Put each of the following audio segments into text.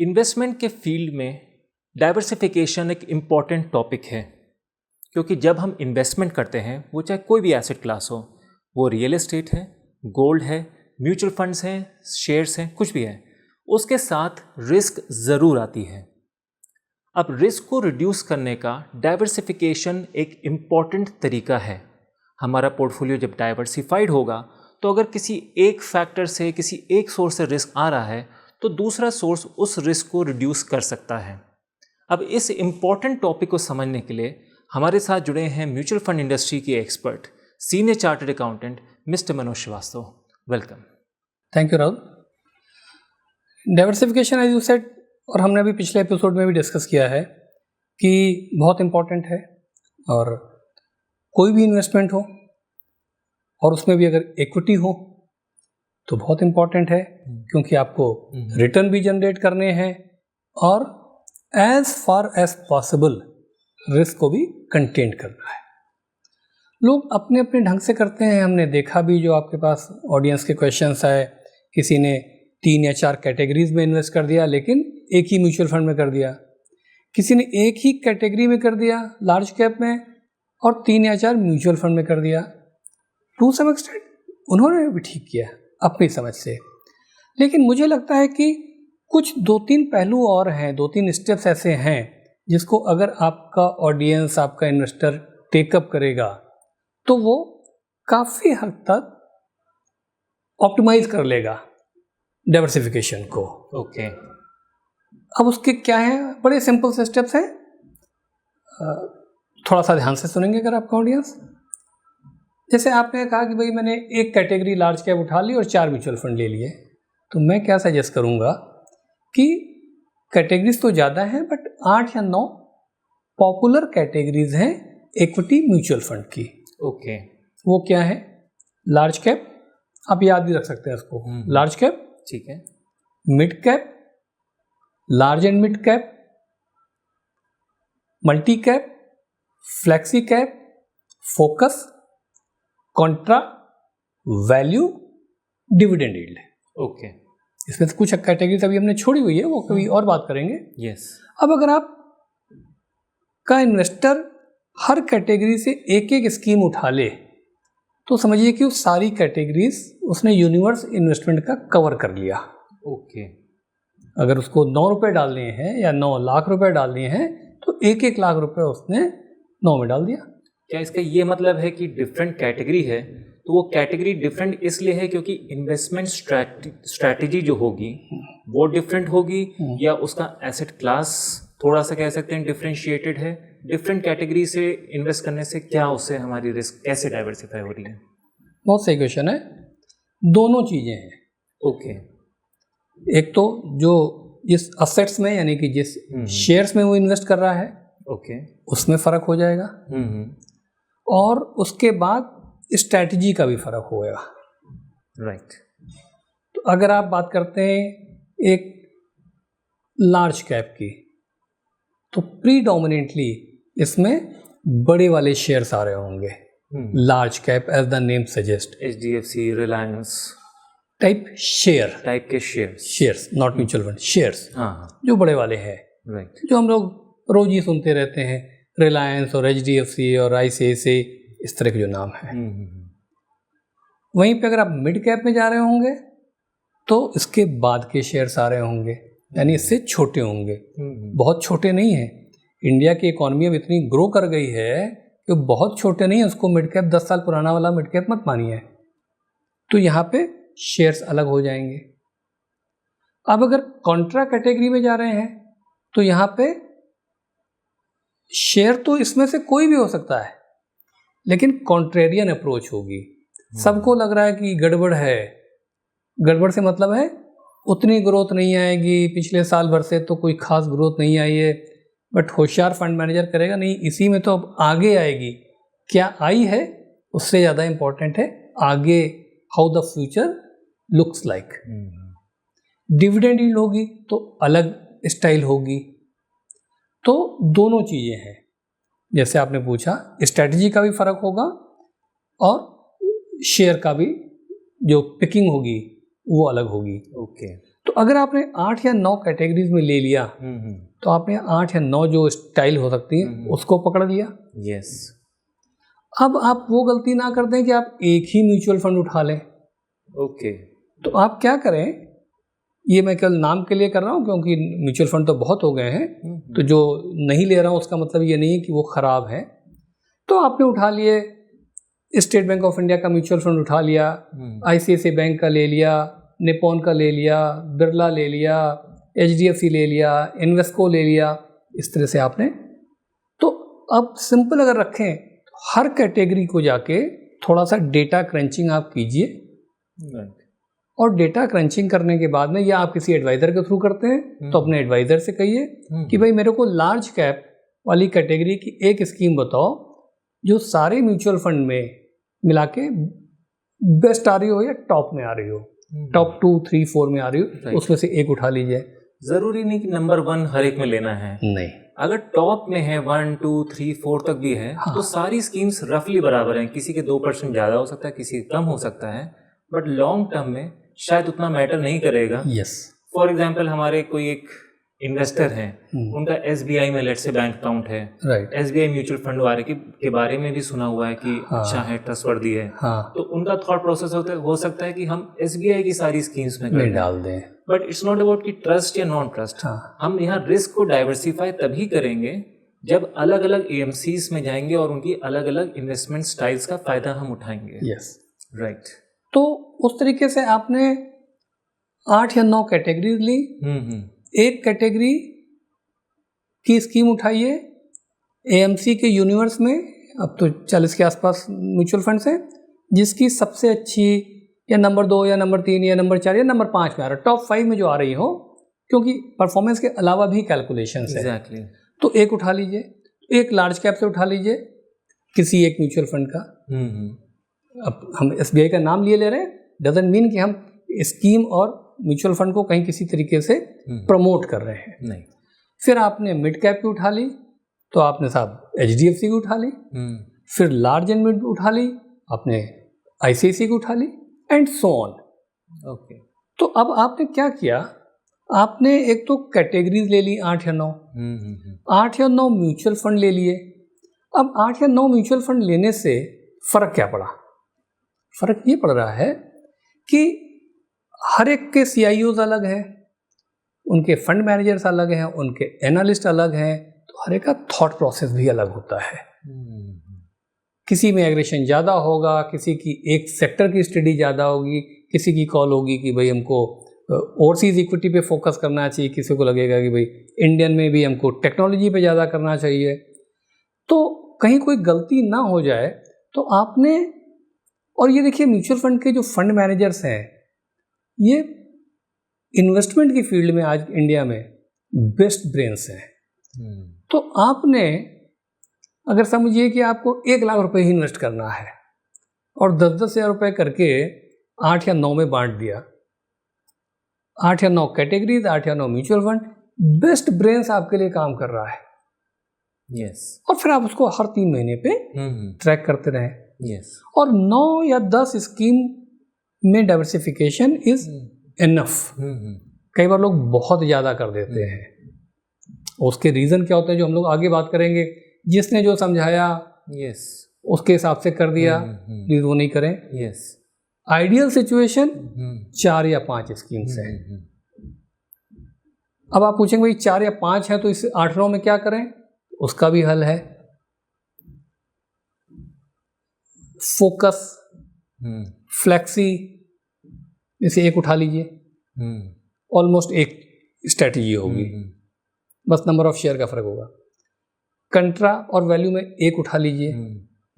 Investment के field में diversification एक इम्पॉर्टेंट टॉपिक है, क्योंकि जब हम इन्वेस्टमेंट करते हैं, वो चाहे कोई भी एसेट क्लास हो, वो रियल एस्टेट है, गोल्ड है, म्यूचुअल फंड्स हैं, शेयर्स हैं, कुछ भी है, उसके साथ रिस्क ज़रूर आती है। अब रिस्क को रिड्यूस करने का डाइवर्सिफिकेशन एक इम्पॉर्टेंट तरीका है। हमारा पोर्टफोलियो जब डाइवर्सिफाइड होगा तो अगर किसी एक फैक्टर से, किसी एक सोर्स से रिस्क आ रहा है तो दूसरा सोर्स उस रिस्क को रिड्यूस कर सकता है। अब इस इम्पॉर्टेंट टॉपिक को समझने के लिए हमारे साथ जुड़े हैं म्यूचुअल फंड इंडस्ट्री के expert, senior chartered accountant mister Manoj Shrivastava. Welcome. Thank you Rahul. Diversification as you said, और हमने अभी पिछले एपिसोड में भी डिस्कस किया है कि बहुत इम्पॉर्टेंट है, और कोई भी इन्वेस्टमेंट हो और उसमें भी अगर इक्विटी हो तो बहुत इम्पॉर्टेंट है, क्योंकि आपको रिटर्न भी जनरेट करने हैं और as far as possible risk को भी कंटेन करना है। लोग अपने अपने ढंग से करते हैं। हमने देखा भी, जो आपके पास ऑडियंस के क्वेश्चंस आए, किसी ने 3 या 4 कैटेगरीज में इन्वेस्ट कर दिया, लेकिन एक ही म्यूचुअल फंड में कर दिया। किसी ने एक ही कैटेगरी में कर दिया लार्ज कैप में, और 3 या 4 म्यूचुअल फंड में कर दिया। टू सम एक्सटेंट उन्होंने भी ठीक किया अपनी समझ से, लेकिन मुझे लगता है कि कुछ 2-3 पहलू और हैं, 2-3 स्टेप्स ऐसे हैं जिसको अगर आपका ऑडियंस, आपका इन्वेस्टर टेकअप करेगा तो वो काफ़ी हद तक ऑप्टिमाइज कर लेगा डाइवर्सिफिकेशन को। ओके। अब उसके क्या हैं, बड़े सिंपल से स्टेप्स हैं। थोड़ा सा ध्यान से सुनेंगे अगर आपका ऑडियंस। जैसे आपने कहा कि भाई मैंने एक कैटेगरी लार्ज कैप उठा ली और 4 म्यूचुअल फंड ले लिए, तो मैं क्या सजेस्ट करूंगा कि कैटेगरीज तो ज़्यादा हैं, बट 8 या 9 पॉपुलर कैटेगरीज हैं इक्विटी म्यूचुअल फंड की। ओके। वो क्या है? लार्ज कैप, आप याद भी रख सकते हैं उसको। लार्ज कैप, ठीक है। Mid cap, large and mid cap, multi cap, flexi cap, focus, Contra, value, dividend yield. Okay. इसमें से कुछ कैटेगरीज अभी हमने छोड़ी हुई है, वो कभी और बात करेंगे। यस। अब अगर आप का इन्वेस्टर हर कैटेगरी से एक एक स्कीम उठा ले तो समझिए कि उस सारी कैटेगरीज उसने यूनिवर्स इन्वेस्टमेंट का कवर कर लिया। ओके। अगर उसको 9 रुपये डालने हैं या 9 लाख रुपए डालने हैं तो 1-1 लाख रुपए उसने 9 में डाल दिया। क्या इसका ये मतलब है कि डिफरेंट कैटेगरी है तो वो कैटेगरी डिफरेंट इसलिए है क्योंकि इन्वेस्टमेंट स्ट्रैटेजी जो होगी वो डिफरेंट होगी, या उसका एसेट क्लास थोड़ा सा कह सकते हैं डिफरेंशिएटेड है? डिफरेंट कैटेगरी से इन्वेस्ट करने से क्या उससे हमारी रिस्क कैसे डाइवर्सिफाई हो रही है? बहुत सही क्वेश्चन है। दोनों चीज़ें हैं। ओके। एक तो जो जिस असेट्स में, यानी कि जिस शेयर्स में वो इन्वेस्ट कर रहा है, ओके, उसमें फ़र्क हो जाएगा। और उसके बाद स्ट्रैटेजी का भी फ़र्क होगा। राइट। तो अगर आप बात करते हैं एक लार्ज कैप की, तो प्रीडोमिनेंटली इसमें बड़े वाले शेयर्स आ रहे होंगे। Large cap as the name suggest, HDFC, Reliance type share, type के shares, not mutual fund, shares. हाँ, जो बड़े वाले हैं, राइट, जो हम लोग रोज ही सुनते रहते हैं, रिलायंस और HDFC और ICICI, इस तरह के जो नाम हैं। वहीं पे अगर आप मिड कैप में जा रहे होंगे तो इसके बाद के शेयर्स आ रहे होंगे, यानी इससे छोटे होंगे। बहुत छोटे नहीं हैं। इंडिया की इकोनॉमी अब इतनी ग्रो कर गई है कि बहुत छोटे नहीं है। उसको मिड कैप, 10 साल पुराना वाला मिड कैप मत मानिए। तो यहाँ पे शेयर्स अलग हो जाएंगे। अब अगर कॉन्ट्रा कैटेगरी में जा रहे हैं तो यहाँ पे शेयर तो इसमें से कोई भी हो सकता है, लेकिन कॉन्ट्रेरियन अप्रोच होगी। सबको लग रहा है कि गड़बड़ है। गड़बड़ से मतलब है उतनी ग्रोथ नहीं आएगी, पिछले साल भर से तो कोई खास ग्रोथ नहीं आई है, बट होशियार फंड मैनेजर करेगा नहीं, इसी में तो अब आगे आएगी। क्या आई है उससे ज़्यादा इम्पोर्टेंट है आगे how the future looks like. Dividend yield होगी तो अलग स्टाइल होगी। तो दोनों चीज़ें हैं। जैसे आपने पूछा, स्ट्रैटेजी का भी फर्क होगा और शेयर का भी जो पिकिंग होगी वो अलग होगी। ओके। तो अगर आपने 8 या 9 कैटेगरीज में ले लिया तो आपने 8 या 9 जो स्टाइल हो सकती है उसको पकड़ लिया। यस। अब आप वो गलती ना कर दें कि आप एक ही म्यूचुअल फंड उठा लें। ओके। तो आप क्या करें, ये मैं केवल नाम के लिए कर रहा हूँ क्योंकि म्यूचुअल फंड तो बहुत हो गए हैं, तो जो नहीं ले रहा हूँ उसका मतलब ये नहीं है कि वो ख़राब है। तो आपने उठा लिए, स्टेट बैंक ऑफ इंडिया का म्यूचुअल फंड उठा लिया, ICICI बैंक का ले लिया, निपॉन का ले लिया, बिरला ले लिया, HDFC ले लिया, इन्वेस्को ले लिया, इस तरह से आपने। तो अब सिंपल अगर रखें तो हर कैटेगरी को जाके थोड़ा सा डेटा क्रंचिंग आप कीजिए, और डेटा क्रंचिंग करने के बाद में या आप किसी एडवाइज़र के थ्रू करते हैं तो अपने एडवाइज़र से कहिए कि भाई मेरे को लार्ज कैप वाली कैटेगरी की एक स्कीम बताओ जो सारे म्यूचुअल फंड में मिला के बेस्ट आ रही हो या टॉप में आ रही हो, टॉप 2, 3, 4 में आ रही हो, उसमें से एक उठा लीजिए। ज़रूरी नहीं कि नंबर 1 हर एक में लेना है, नहीं, अगर टॉप में है 1, 2, 3, 4 तक भी है तो सारी स्कीम्स रफली बराबर हैं। किसी के 2% ज़्यादा हो सकता है, किसी कम हो सकता है, बट लॉन्ग टर्म में शायद उतना मैटर नहीं करेगा। यस। फॉर एग्जाम्पल हमारे कोई एक इन्वेस्टर हैं, उनका SBI में लेट्स से बैंक अकाउंट है, राइट, SBI म्यूचुअल फंड वाले के बारे में भी सुना हुआ है कि अच्छा है, ट्रस्टवर्दी है, तो उनका थॉट प्रोसेस हो सकता है कि हम SBI की सारी स्कीम्स में डाल दें। बट इट्स नॉट अबाउट कि ट्रस्ट या नॉन ट्रस्ट। हम यहाँ रिस्क को डाइवर्सिफाई तभी करेंगे जब अलग अलग AMCs में जाएंगे और उनकी अलग अलग इन्वेस्टमेंट स्टाइल्स का फायदा हम उठाएंगे। Yes, right. तो उस तरीके से आपने 8 या 9 कैटेगरीज ली, एक कैटेगरी की स्कीम उठाइए, AMC के यूनिवर्स में अब तो 40 के आसपास म्यूचुअल फंड्स हैं, जिसकी सबसे अच्छी या नंबर 2 या नंबर 3 या नंबर 4 या नंबर 5 में आ रहा है, टॉप 5 में जो आ रही हो, क्योंकि परफॉर्मेंस के अलावा भी कैलकुलेशंस है। एग्जैक्टली। तो एक उठा लीजिए, एक लार्ज कैप से उठा लीजिए किसी एक म्यूचुअल फंड का। अब हम SBI का नाम लिए ले रहे हैं, डजंट मीन कि हम स्कीम और म्यूचुअल फंड को कहीं किसी तरीके से प्रमोट कर रहे हैं, नहीं। फिर आपने मिड कैप की उठा ली तो आपने साहब HDFC की उठा ली, फिर लार्ज एंड मिड उठा ली आपने ICICI की उठा ली, एंड सो ऑन। ओके। तो अब आपने क्या किया, आपने एक तो कैटेगरीज ले ली 8 या 9, 8 या 9 म्यूचुअल फंड ले लिए। अब 8 या 9 म्यूचुअल फंड लेने से फ़र्क क्या पड़ा? फ़र्क ये पड़ रहा है कि हर एक के CIOs अलग हैं, उनके फंड मैनेजर्स अलग हैं, उनके एनालिस्ट अलग हैं, तो हर एक का थॉट प्रोसेस भी अलग होता है। किसी में एग्रेशन ज़्यादा होगा, किसी की एक सेक्टर की स्टडी ज़्यादा होगी, किसी की कॉल होगी कि भाई हमको ओवरसीज़ इक्विटी पे फोकस करना चाहिए, किसी को लगेगा कि भाई इंडियन में भी हमको टेक्नोलॉजी पे ज़्यादा करना चाहिए। तो कहीं कोई गलती ना हो जाए तो आपने, और ये देखिए म्यूचुअल फंड के जो फंड मैनेजर्स हैं ये इन्वेस्टमेंट की फील्ड में आज इंडिया में बेस्ट ब्रेन्स हैं। तो आपने अगर समझिए कि आपको 1 लाख रुपए ही इन्वेस्ट करना है और 10-10 हज़ार रुपये करके 8 या 9 में बांट दिया, 8 या 9 कैटेगरीज, 8 या 9 म्यूचुअल फंड, बेस्ट ब्रेन्स आपके लिए काम कर रहा है। यस। और फिर आप उसको हर 3 महीने पे ट्रैक करते रहें। यस। और 9 या 10 स्कीम में डाइवर्सिफिकेशन इज इनफ। कई बार लोग बहुत ज़्यादा कर देते हैं, उसके रीज़न क्या होते हैं जो हम लोग आगे बात करेंगे। जिसने जो समझाया यस उसके हिसाब से कर दिया, प्लीज़ वो नहीं करें। यस। आइडियल सिचुएशन 4 या 5 स्कीम्स हैं। अब आप पूछेंगे भाई 4 या 5 है तो इस 8-9 में क्या करें? उसका भी हल है, फोकस, फ्लेक्सी, इसे एक उठा लीजिए, ऑलमोस्ट एक स्ट्रेटजी होगी, बस नंबर ऑफ शेयर का फर्क होगा। कंट्रा और वैल्यू में एक उठा लीजिए,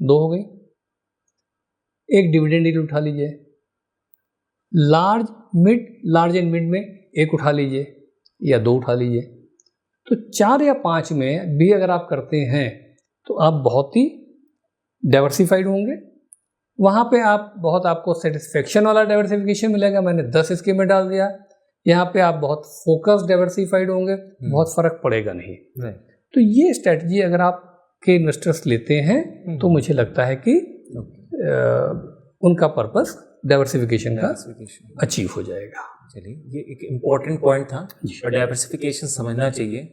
2 हो गई। एक डिविडेंड डील उठा लीजिए, लार्ज एंड मिड में एक उठा लीजिए या 2 उठा लीजिए। तो 4 या 5 में भी अगर आप करते हैं तो आप बहुत ही डाइवर्सिफाइड होंगे। वहाँ पे आपको सेटिस्फेक्शन वाला डाइवर्सिफिकेशन मिलेगा, मैंने 10 स्कीम में डाल दिया। यहाँ पे आप बहुत फोकस डाइवर्सिफाइड होंगे, बहुत फर्क पड़ेगा नहीं। तो ये स्ट्रेटजी अगर आपके इन्वेस्टर्स लेते हैं तो मुझे लगता है कि उनका पर्पस डाइवर्सिफिकेशन का डाइवर्सिफिकेशन अचीव हो जाएगा। चलिए, ये एक इम्पॉर्टेंट पॉइंट था जी। और डाइवर्सिफिकेशन समझना चाहिए।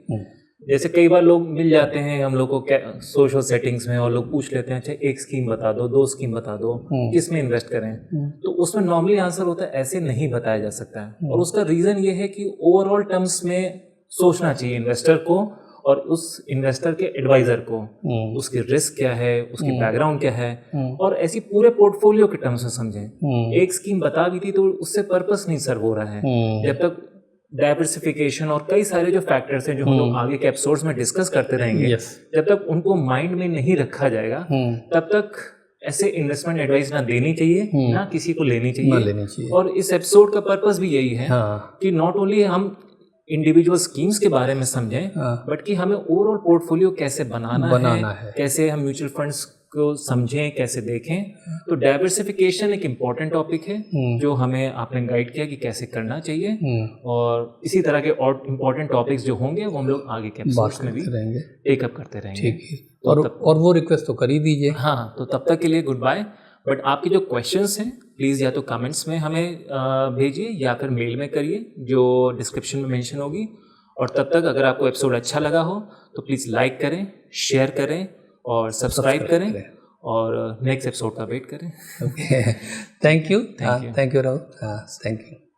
जैसे कई बार लोग मिल जाते हैं हम लोग को सोशल सेटिंग्स में और लोग पूछ लेते हैं अच्छा एक स्कीम बता दो, 2 स्कीम बता दो, किस में इन्वेस्ट करें, तो उसमें नॉर्मली आंसर होता है ऐसे नहीं बताया जा सकता है। और उसका रीजन ये है कि ओवरऑल टर्म्स में सोचना चाहिए इन्वेस्टर को और उस इन्वेस्टर के एडवाइजर को, उसकी रिस्क क्या है, उसकी बैकग्राउंड क्या है, और ऐसी पूरे पोर्टफोलियो के टर्म्स में समझें। एक स्कीम बता भी थी तो उससे पर्पस नहीं सर्व हो रहा है। जब तक डाइवर्सिफिकेशन और कई सारे जो फैक्टर्स हैं जो हम लोग आगे के एपिसोड्स में डिस्कस करते रहेंगे, जब तक उनको माइंड में नहीं रखा जाएगा तब तक ऐसे इन्वेस्टमेंट एडवाइस ना देनी चाहिए, ना किसी को लेनी चाहिए। और इस एपिसोड का पर्पस भी यही है कि नॉट ओनली हम इंडिविजुअल स्कीम्स के बारे में समझें, बट कि हमें ओवरऑल पोर्टफोलियो कैसे बनाना है, कैसे हम म्यूचुअल फंड्स को समझें, कैसे देखें। तो डाइवर्सिफिकेशन एक इम्पॉर्टेंट टॉपिक है जो हमें आपने गाइड किया कि कैसे करना चाहिए। और इसी तरह के और इम्पॉर्टेंट टॉपिक्स जो होंगे वो हम लोग आगे के एपिसोड्स में भी टेकअप करते रहेंगे। ठीक है, और वो रिक्वेस्ट तो कर ही दीजिए। हाँ, तो तब तक के लिए गुड बाय। बट आपके जो क्वेश्चंस हैं प्लीज़ या तो कमेंट्स में हमें भेजिए या फिर मेल में करिए जो डिस्क्रिप्शन में मेंशन होगी। और तब तक अगर आपको एपिसोड अच्छा लगा हो तो प्लीज़ लाइक करें, शेयर करें और सब्सक्राइब करें और नेक्स्ट एपिसोड का वेट करें। Okay, thank you Rahul. Thank you.